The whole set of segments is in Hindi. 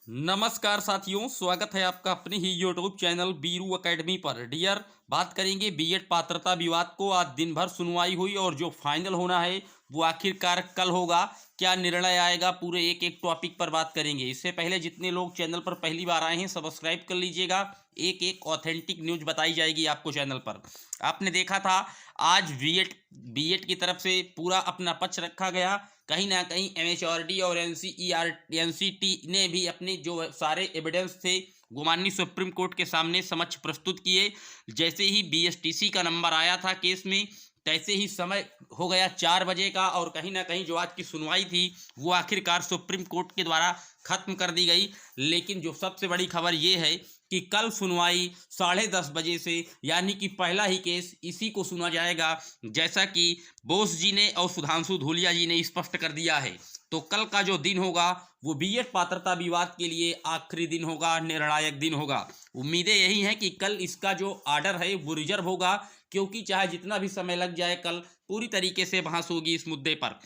नमस्कार साथियों, स्वागत है आपका अपने ही यूट्यूब चैनल बीरू एकेडमी पर। डियर, बात करेंगे बीएड पात्रता विवाद को। आज दिन भर सुनवाई हुई और जो फाइनल होना है वो आखिरकार कल होगा। क्या निर्णय आएगा, पूरे एक एक टॉपिक पर बात करेंगे। इससे पहले जितने लोग चैनल पर पहली बार आए हैं सब्सक्राइब कर लीजिएगा। एक एक ऑथेंटिक न्यूज बताई जाएगी आपको चैनल पर। आपने देखा था आज बीएड की तरफ से पूरा अपना पक्ष रखा गया। कहीं ना कहीं एमएचआरडी और एनसीटी ने भी अपने जो सारे एविडेंस थे वो माननीय सुप्रीम कोर्ट के सामने समक्ष प्रस्तुत किए। जैसे ही बीएसटीसी का नंबर आया था केस में, तैसे ही समय हो गया 4 बजे का और कहीं ना कहीं जो आज की सुनवाई थी वो आखिरकार सुप्रीम कोर्ट के द्वारा खत्म कर दी गई। लेकिन जो सबसे बड़ी खबर ये है कि कल सुनवाई 10:30 बजे से, यानी कि पहला ही केस इसी को सुना जाएगा, जैसा कि बोस जी ने और सुधांशु धूलिया जी ने स्पष्ट कर दिया है। तो कल का जो दिन होगा वो बीएड पात्रता विवाद के लिए आखिरी दिन होगा, निर्णायक दिन होगा। उम्मीदें यही हैं कि कल इसका जो आर्डर है वो रिजर्व होगा, क्योंकि चाहे जितना भी समय लग जाए कल पूरी तरीके से बहस होगी इस मुद्दे पर।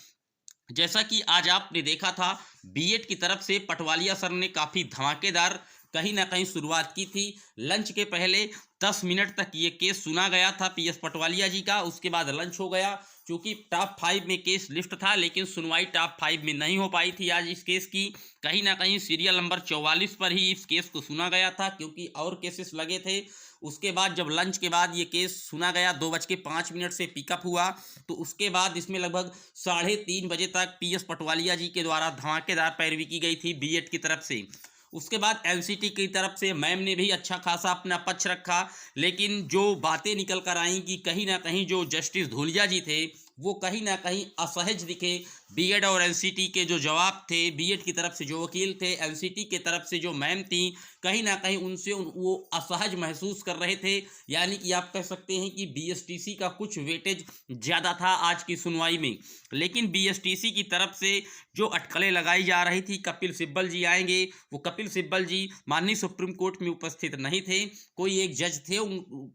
जैसा कि आज आपने देखा था बीएड की तरफ से पटवालिया सर ने काफ़ी धमाकेदार कहीं ना कहीं शुरुआत की थी। लंच के पहले 10 मिनट तक ये केस सुना गया था पीएस पटवालिया जी का। उसके बाद लंच हो गया। चूंकि टॉप 5 में केस लिस्ट था लेकिन सुनवाई टॉप 5 में नहीं हो पाई थी आज इस केस की। कहीं ना कहीं सीरियल नंबर 44 पर ही इस केस को सुना गया था, क्योंकि और केसेस लगे थे। उसके बाद जब लंच के बाद ये केस सुना गया 2:05 से पिकअप हुआ, तो उसके बाद इसमें लगभग 3:30 बजे तक पीएस पटवालिया जी के द्वारा धमाकेदार पैरवी की गई थी बीएड की तरफ से। उसके बाद एनसीटी की तरफ से मैम ने भी अच्छा खासा अपना पक्ष रखा। लेकिन जो बातें निकल कर आई कि कहीं ना कहीं जो जस्टिस धूलिया जी थे वो कहीं ना कहीं असहज दिखे। बीएड और एनसीटी के जो जवाब थे, बीएड की तरफ से जो वकील थे, एनसीटी की तरफ से जो मैम थी, कहीं ना कहीं उनसे वो असहज महसूस कर रहे थे। यानी कि आप कह सकते हैं कि बीएसटीसी का कुछ वेटेज ज़्यादा था आज की सुनवाई में। लेकिन बीएसटीसी की तरफ से जो अटकलें लगाई जा रही थी, कपिल सिब्बल जी आएंगे, वो कपिल सिब्बल जी माननीय सुप्रीम कोर्ट में उपस्थित नहीं थे। कोई एक जज थे,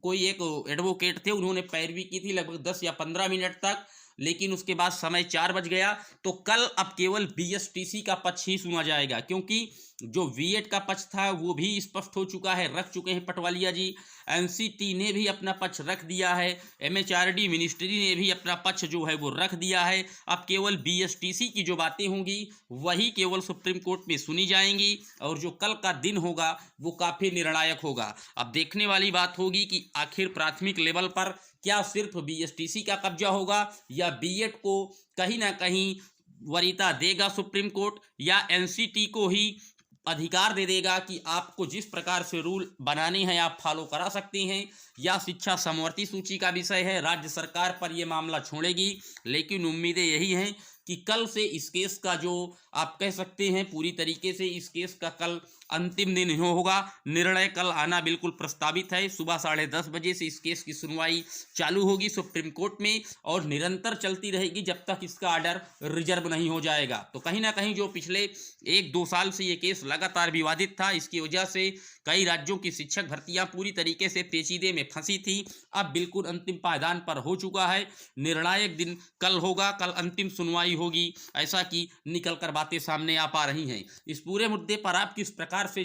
कोई एक एडवोकेट थे, उन्होंने पैरवी की थी लगभग 10 या 15 मिनट तक। लेकिन उसके बाद समय 4 बज गया। तो कल अब केवल बीएसटीसी का पक्ष ही सुना जाएगा, क्योंकि जो बीएड का पक्ष था वो भी स्पष्ट हो चुका है, रख चुके हैं पटवालिया जी। एनसीटी ने भी अपना पक्ष रख दिया है। एमएचआरडी मिनिस्ट्री ने भी अपना पक्ष जो है वो रख दिया है। अब केवल बीएसटीसी की जो बातें होंगी वही केवल सुप्रीम कोर्ट में सुनी जाएंगी, और जो कल का दिन होगा वो काफ़ी निर्णायक होगा। अब देखने वाली बात होगी कि आखिर प्राथमिक लेवल पर क्या सिर्फ बीएसटीसी का कब्जा होगा, या बीएड को कहीं ना कहीं वरीयता देगा सुप्रीम कोर्ट, या एनसीटी को ही अधिकार दे देगा कि आपको जिस प्रकार से रूल बनाने हैं आप फॉलो करा सकते हैं, या शिक्षा समवर्ती सूची का विषय है, राज्य सरकार पर यह मामला छोड़ेगी। लेकिन उम्मीदें यही हैं कि कल से इस केस का जो आप कह सकते हैं पूरी तरीके से इस केस का कल अंतिम दिन होगा। निर्णय कल आना बिल्कुल प्रस्तावित है। सुबह 10:30 बजे से इस केस की सुनवाई चालू होगी सुप्रीम कोर्ट में और निरंतर चलती रहेगी जब तक इसका आर्डर रिजर्व नहीं हो जाएगा। तो कहीं ना कहीं जो पिछले 1-2 साल से ये केस लगातार विवादित था, इसकी वजह से कई राज्यों की शिक्षक भर्तियां पूरी तरीके से पेचीदे में फंसी थी। अब बिल्कुल अंतिम पायदान पर हो चुका है। निर्णायक दिन कल होगा, कल अंतिम सुनवाई होगी, ऐसा कि निकल कर बातें सामने आ पा रही हैं। इस पूरे मुद्दे पर आप किस प्रकार से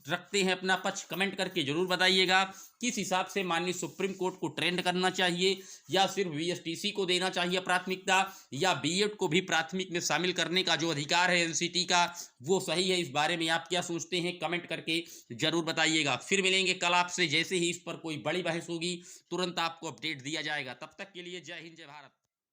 रखते हैं अपना पक्ष, कमेंट करके जरूर बताइएगा। किस हिसाब से माननीय सुप्रीम कोर्ट को ट्रेंड करना चाहिए, या सिर्फ बीएसटीसी को देना चाहिए प्राथमिकता, या बीएड को भी प्राथमिक में शामिल करने का जो अधिकार है एनसीटी का वो सही है। इस बारे में आप क्या सोचते हैं, कमेंट करके जरूर बताइएगा। फिर मिलेंगे कल आपसे, जैसे ही इस पर कोई बड़ी बहस होगी तुरंत आपको अपडेट दिया जाएगा। तब तक के लिए जय हिंद, जय भारत।